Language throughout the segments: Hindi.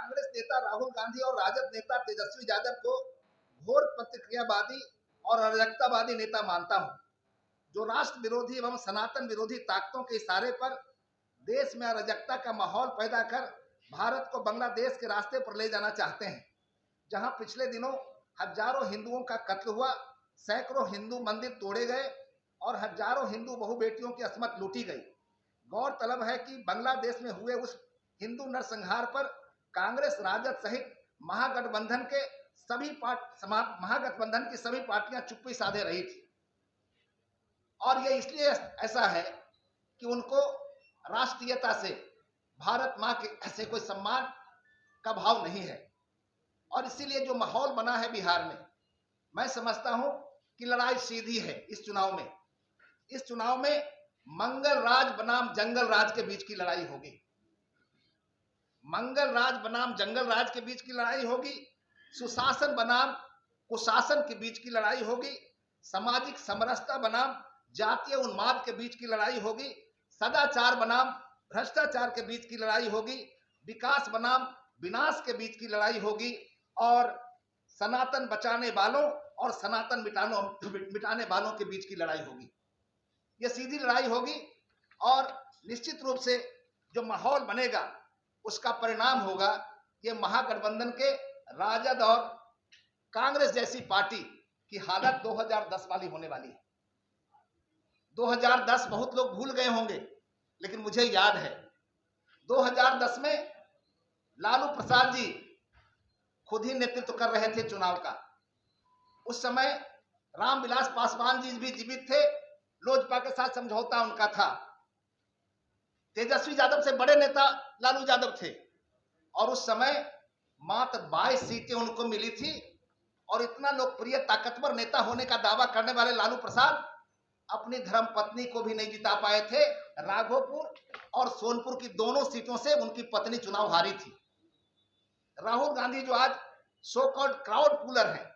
कांग्रेस नेता राहुल गांधी और राजद नेता तेजस्वी यादव को घोर प्रतिक्रियावादी और अराजकतावादी नेता मानता हूं, जो राष्ट्र विरोधी एवं सनातन विरोधी ताकतों के इशारे पर देश में अराजकता का माहौल पैदा कर भारत को बांग्लादेश के रास्ते पर ले जाना चाहते हैं, जहां पिछले दिनों हजारों हिंदुओं का कत्ल हुआ, सैकड़ों हिंदू मंदिर तोड़े गए और हजारों हिंदू बहु बेटियों की असमत लूटी गई। गौरतलब है कि बांग्लादेश में हुए उस हिंदू नरसंहार पर कांग्रेस, राजद सहित महागठबंधन की सभी पार्टियां चुप्पी साधे रही थी। और ये इसलिए ऐसा है कि उनको राष्ट्रीयता से, भारत मां के ऐसे कोई सम्मान का भाव नहीं है। और इसीलिए जो माहौल बना है बिहार में, मैं समझता हूं कि लड़ाई सीधी है। इस चुनाव में मंगल राज बनाम जंगल राज के बीच की लड़ाई होगी। मंगल राज बनाम जंगल राज के बीच की लड़ाई होगी, सुशासन बनाम कुशासन के बीच की लड़ाई होगी, सामाजिक समरसता बनाम जातीय उन्माद के बीच की लड़ाई होगी, सदाचार बनाम भ्रष्टाचार के बीच की लड़ाई होगी, विकास बनाम विनाश के बीच की लड़ाई होगी और सनातन बचाने वालों और सनातन मिटाने वालों के बीच की लड़ाई होगी। यह सीधी लड़ाई होगी और निश्चित रूप से जो माहौल बनेगा उसका परिणाम होगा ये महागठबंधन के राजद और कांग्रेस जैसी पार्टी की हालत 2010 वाली होने वाली है। 2010 बहुत लोग भूल गए होंगे, लेकिन मुझे याद है 2010 में लालू प्रसाद जी खुद ही नेतृत्व कर रहे थे चुनाव का। उस समय रामविलास पासवान जी भी जीवित थे, लोजपा के साथ समझौता उनका था। तेजस्वी यादव से बड़े नेता लालू यादव थे और उस समय मात्र 22 सीटें उनको मिली थी। और इतना लोकप्रिय ताकतवर नेता होने का दावा करने वाले लालू प्रसाद अपनी धर्म पत्नी को भी नहीं जिता पाए थे। राघोपुर और सोनपुर की दोनों सीटों से उनकी पत्नी चुनाव हारी थी। राहुल गांधी जो आज सो कॉल्ड क्राउड पुलर हैं,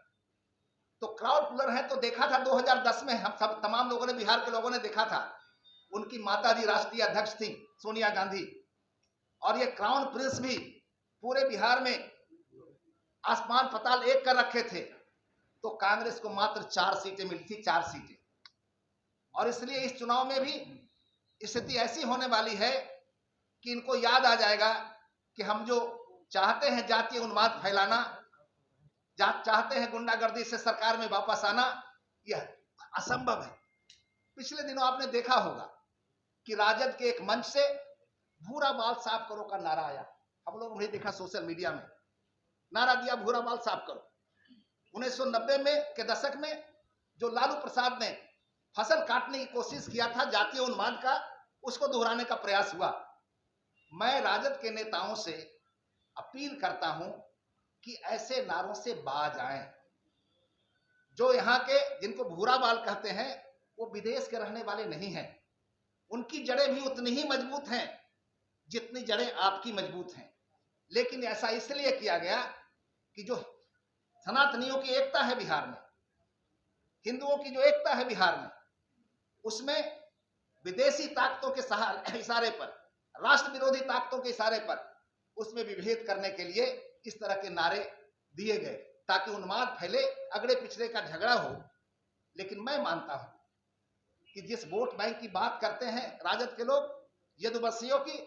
तो देखा था 2010 में हम सब तमाम लोगों ने, बिहार के लोगों ने देखा था, उनकी माताजी राष्ट्रीय अध्यक्ष थी सोनिया गांधी। और ये क्राउन प्रिंस भी पूरे बिहार में आसमान पताल एक कर रखे थे। तो कांग्रेस को मात्र 4 सीटें मिली थी, 4 सीटें। और इसलिए इस चुनाव में भी स्थिति ऐसी होने वाली है कि इनको याद आ जाएगा कि हम जो चाहते हैं जातीय उन्माद फैलाना, चाहते हैं गुंडागर्दी से सरकार में वापस आना, यह असंभव है। पिछले दिनों आपने देखा होगा कि राजद के एक मंच से भूरा बाल साफ करो का नारा आया। हम लोगों ने देखा सोशल मीडिया में, नारा दिया भूरा बाल साफ करो। 1990 के दशक में जो लालू प्रसाद ने फसल काटने की कोशिश किया था जातीय उन्माद का, उसको दोहराने का प्रयास हुआ। मैं राजद के नेताओं से अपील करता हूं कि ऐसे नारों से बाज आएं। जो यहाँ के, जिनको भूरा बाल कहते हैं, वो विदेश के रहने वाले नहीं हैं। उनकी जड़ें भी उतनी ही मजबूत हैं जितनी जड़ें आपकी मजबूत हैं। लेकिन ऐसा इसलिए किया गया कि जो सनातनियों की एकता है बिहार में, हिंदुओं की जो एकता है बिहार में, उसमें विदेशी ताकतों के इशारे पर, राष्ट्र विरोधी ताकतों के इशारे पर उसमें विभेद करने के लिए इस तरह के नारे दिए गए ताकि उन्माद फैले, अगड़े पिछड़े का झगड़ा हो। लेकिन मैं मानता हूं कि जिस वोट बैंक की बात करते हैं राजद के लोग, यदुवंशियों की,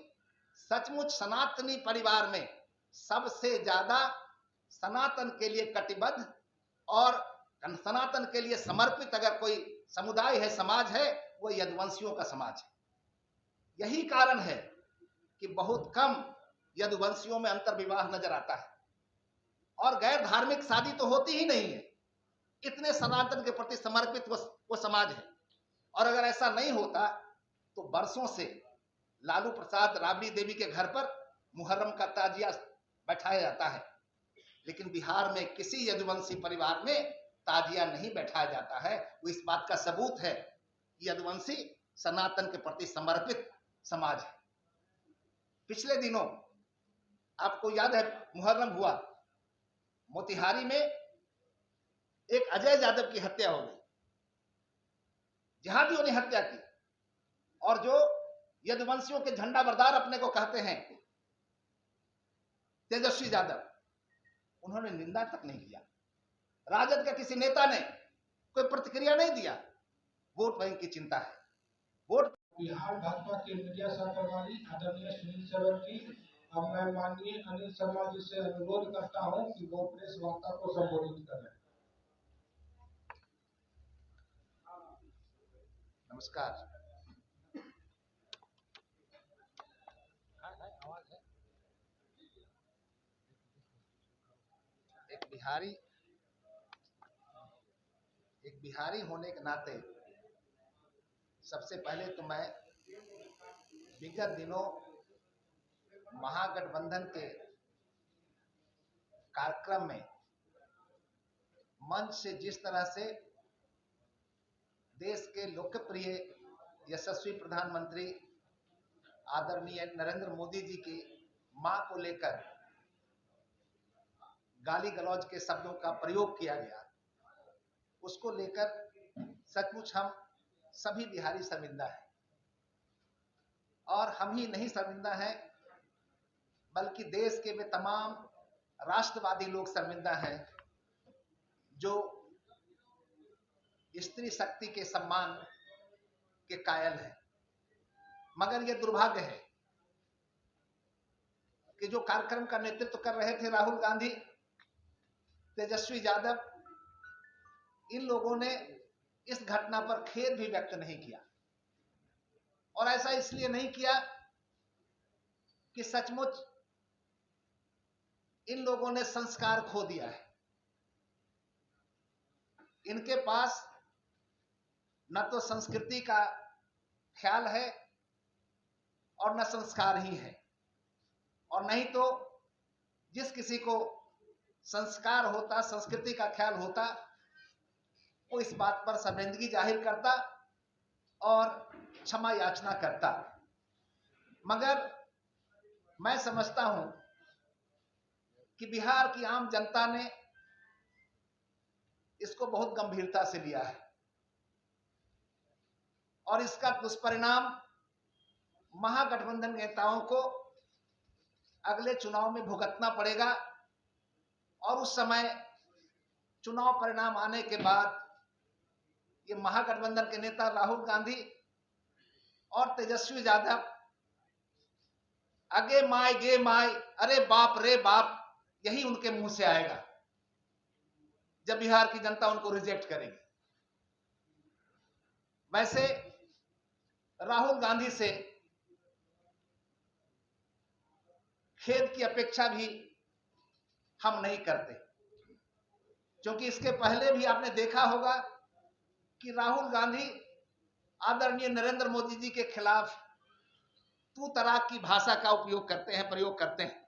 सचमुच सनातनी परिवार में सबसे ज्यादा सनातन के लिए कटिबद्ध और सनातन के लिए समर्पित अगर कोई समुदाय है, समाज है, वो यदुवंशियों का समाज है। यही कारण है कि बहुत कम यदुवंशियों में अंतर्विवाह नजर आता है और गैर धार्मिक शादी तो होती ही नहीं है। इतने सनातन के प्रति समर्पित वो समाज है। और अगर ऐसा नहीं होता तो बरसों से लालू प्रसाद, राबड़ी देवी के घर पर मुहर्रम का ताजिया बैठाया जाता है, लेकिन बिहार में किसी यदुवंशी परिवार में ताजिया नहीं बैठाया जाता है। वो इस बात का सबूत है कि यदुवंशी सनातन के प्रति समर्पित समाज है। पिछले दिनों आपको याद है मुहर्रम हुआ, मोतिहारी में एक अजय यादव की हत्या हो गई, जिहादियों ने हत्या की। और जो यदुवंशियों के झंडा बरदार अपने को कहते हैं, तेजस्वी यादव, उन्होंने निंदा तक नहीं किया। राजद के किसी नेता ने कोई प्रतिक्रिया नहीं दिया। वोट बैंक की चिंता है। वोट बिहार भाजपा के मीडिया सहप्रभारी आदरणीय सुनील सेवक जी, अब मैं माननीय अनिल शर्मा जी से अनुरोध करता हूं कि वो प्रेस वार्ता को संबोधित करें। नमस्कार। एक बिहारी होने के नाते सबसे पहले तो मैं विगत दिनों महागठबंधन के कार्यक्रम में मंच से जिस तरह से देश के लोकप्रिय यशस्वी प्रधानमंत्री आदरणीय नरेंद्र मोदी जी की मां को लेकर गाली गलौज के शब्दों का प्रयोग किया गया, उसको लेकर सचमुच हम सभी बिहारी शर्मिंदा हैं। और हम ही नहीं शर्मिंदा हैं, बल्कि देश के वे तमाम राष्ट्रवादी लोग शर्मिंदा हैं जो स्त्री शक्ति के सम्मान के कायल हैं। मगर यह दुर्भाग्य है कि जो कार्यक्रम का नेतृत्व कर रहे थे राहुल गांधी, तेजस्वी यादव, इन लोगों ने इस घटना पर खेद भी व्यक्त नहीं किया। और ऐसा इसलिए नहीं किया कि सचमुच इन लोगों ने संस्कार खो दिया है। इनके पास न तो संस्कृति का ख्याल है और न संस्कार ही है। और नहीं तो जिस किसी को संस्कार होता, संस्कृति का ख्याल होता, वो इस बात पर शर्मिंदगी जाहिर करता और क्षमा याचना करता। मगर मैं समझता हूं कि बिहार की आम जनता ने इसको बहुत गंभीरता से लिया है और इसका दुष्परिणाम महागठबंधन नेताओं को अगले चुनाव में भुगतना पड़ेगा। और उस समय चुनाव परिणाम आने के बाद ये महागठबंधन के नेता राहुल गांधी और तेजस्वी यादव अगे माय गे माय, अरे बाप रे बाप, यही उनके मुंह से आएगा जब बिहार की जनता उनको रिजेक्ट करेगी। वैसे राहुल गांधी से खेद की अपेक्षा भी हम नहीं करते, क्योंकि इसके पहले भी आपने देखा होगा कि राहुल गांधी आदरणीय नरेंद्र मोदी जी के खिलाफ तू तराक की भाषा का उपयोग करते हैं, प्रयोग करते हैं।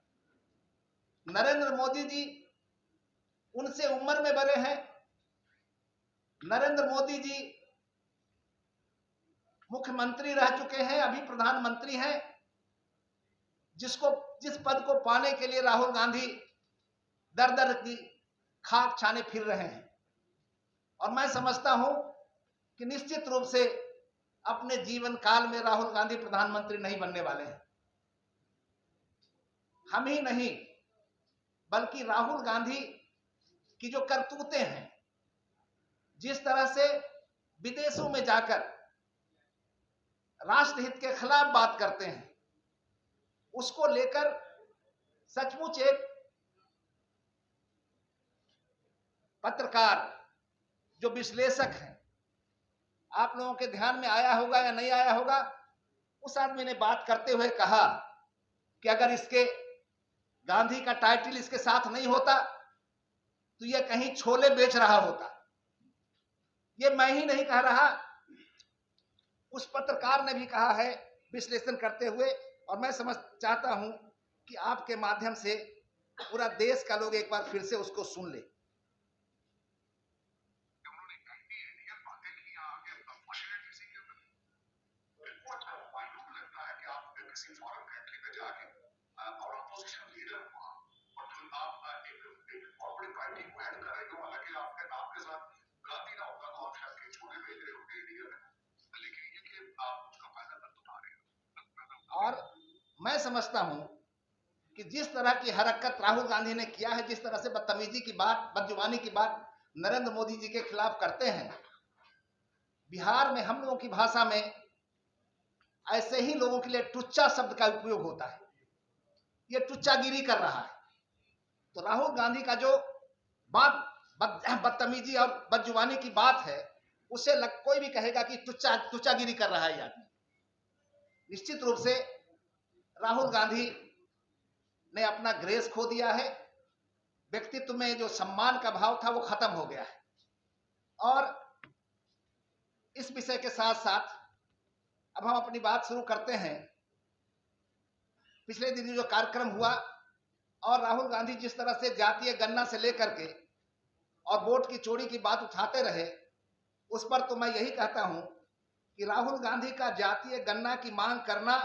नरेंद्र मोदी जी उनसे उम्र में बड़े हैं। नरेंद्र मोदी जी मुख्यमंत्री रह चुके हैं, अभी प्रधानमंत्री हैं। जिस पद को पाने के लिए राहुल गांधी दर दर की खाक छाने फिर रहे हैं। और मैं समझता हूं कि निश्चित रूप से अपने जीवन काल में राहुल गांधी प्रधानमंत्री नहीं बनने वाले हैं। हम ही नहीं, बल्कि राहुल गांधी की जो करतूतें हैं, जिस तरह से विदेशों में जाकर राष्ट्रहित के खिलाफ बात करते हैं, उसको लेकर सचमुच एक पत्रकार जो विश्लेषक हैं, आप लोगों के ध्यान में आया होगा या नहीं आया होगा, उस आदमी ने बात करते हुए कहा कि अगर इसके गांधी का टाइटल इसके साथ नहीं होता तो यह कहीं छोले बेच रहा होता। यह मैं ही नहीं कह रहा, उस पत्रकार ने भी कहा है विश्लेषण करते हुए। और मैं चाहता हूं कि आपके माध्यम से पूरा देश का लोग एक बार फिर से उसको सुन ले। और मैं समझता हूं कि जिस तरह की हरकत राहुल गांधी ने किया है, जिस तरह से बदतमीजी की बात, बदजुबानी की बात नरेंद्र मोदी जी के खिलाफ करते हैं, बिहार में हम लोगों की भाषा में ऐसे ही लोगों के लिए टुच्चा शब्द का उपयोग होता है। ये टुच्चागिरी कर रहा है। तो राहुल गांधी का जो बात बदतमीजी और बदजुबानी की बात है, उससे कोई भी कहेगा कि टुच्चागिरी कर रहा है ये आदमी। निश्चित रूप से राहुल गांधी ने अपना ग्रेस खो दिया है। व्यक्तित्व में जो सम्मान का भाव था वो खत्म हो गया है। और इस विषय के साथ साथ अब हम अपनी बात शुरू करते हैं। पिछले दिन जो कार्यक्रम हुआ और राहुल गांधी जिस तरह से जातीय गणना से लेकर के और वोट की चोरी की बात उठाते रहे, उस पर तो मैं यही कहता हूं कि राहुल गांधी का जातीय गणना की मांग करना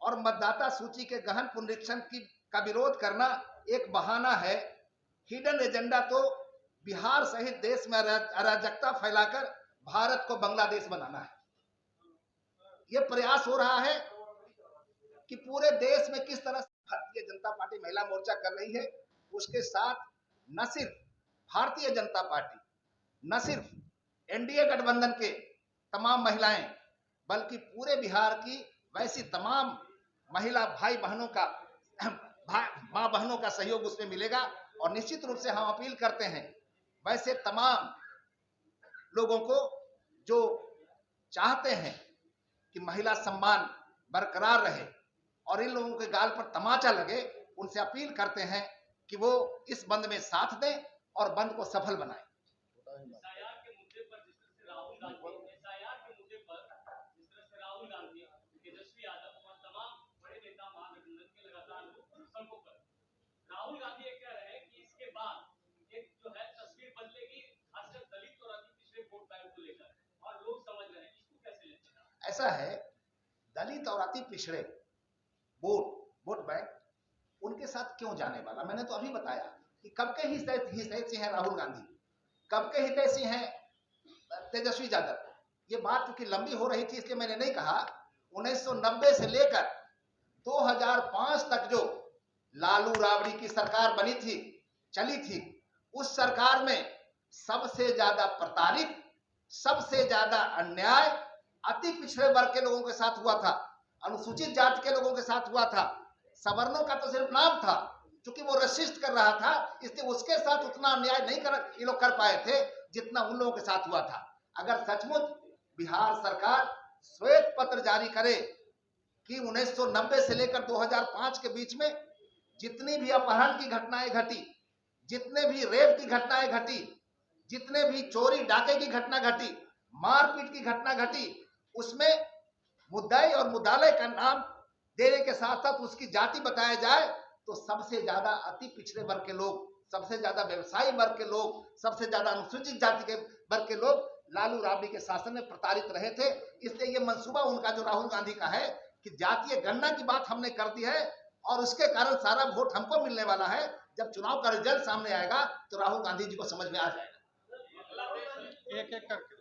और मतदाता सूची के गहन पुनरीक्षण का विरोध करना एक बहाना है। हिडन एजेंडा तो बिहार सहित देश में अराजकता फैलाकर भारत को बांग्लादेश बनाना है। यह प्रयास हो रहा है कि पूरे देश में किस तरह से भारतीय जनता पार्टी महिला मोर्चा कर रही है, उसके साथ न सिर्फ भारतीय जनता पार्टी, न सिर्फ एनडीए गठबंधन के तमाम महिलाएं, बल्कि पूरे बिहार की वैसी तमाम महिला भाई बहनों का मां बहनों का सहयोग उसमें मिलेगा। और निश्चित रूप से हम अपील करते हैं वैसे तमाम लोगों को जो चाहते हैं कि महिला सम्मान बरकरार रहे और इन लोगों के गाल पर तमाचा लगे, उनसे अपील करते हैं कि वो इस बंद में साथ दें और बंद को सफल बनाएं। राहुल गांधी ये कह रहे हैं कि इसके बाद एक जो है तस्वीर बदलेगी, खासकर दलित और अति पिछड़े वोट बैंक को लेकर, और लोग समझ रहे हैं इसको कैसे लेते हैं। ऐसा है, दलित और अति पिछड़े वोट बैंक उनके साथ क्यों जाने वाला? मैंने तो अभी बताया कि कब के हितैषी हैं राहुल गांधी, कब के हितैषी हैं तेजस्वी यादव। ये बात क्योंकि लंबी हो रही थी इसलिए मैंने नहीं कहा। 1990 से लेकर 2005 तक जो लालू राबड़ी की सरकार बनी थी, चली थी, उस सरकार में सबसे ज्यादा प्रताड़ित, सबसे ज्यादा अन्याय अति पिछड़े वर्ग के लोगों के साथ हुआ था, अनुसूचित जाति के लोगों के साथ हुआ था। सवर्णों का तो सिर्फ नाम था, क्योंकि वो रसिस्ट कर रहा था, इसलिए उसके साथ उतना अन्याय नहीं ये लोग कर पाए थे जितना उन लोगों के साथ हुआ था। अगर सचमुच बिहार सरकार श्वेत पत्र जारी करे कि 1990 से लेकर 2005 के बीच में जितनी भी अपहरण की घटनाएं घटी, जितने भी रेप की घटनाएं घटी, जितने भी चोरी डाके की घटना घटी, मारपीट की घटना घटी, उसमें मुद्दाई और मुद्दालय का नाम देने के साथ साथ उसकी जाति बताया जाए तो सबसे ज्यादा अति पिछड़े वर्ग के लोग, सबसे ज्यादा व्यवसायी वर्ग के लोग, सबसे ज्यादा अनुसूचित जाति के वर्ग के लोग लालू राबड़ी के शासन में प्रताड़ित रहे थे। इसलिए ये मंसूबा उनका जो राहुल गांधी का है कि जातीय गणना की बात हमने कर दी है और उसके कारण सारा वोट हमको मिलने वाला है। जब चुनाव का रिजल्ट सामने आएगा तो राहुल गांधी जी को समझ में आ जाएगा। एक एक करके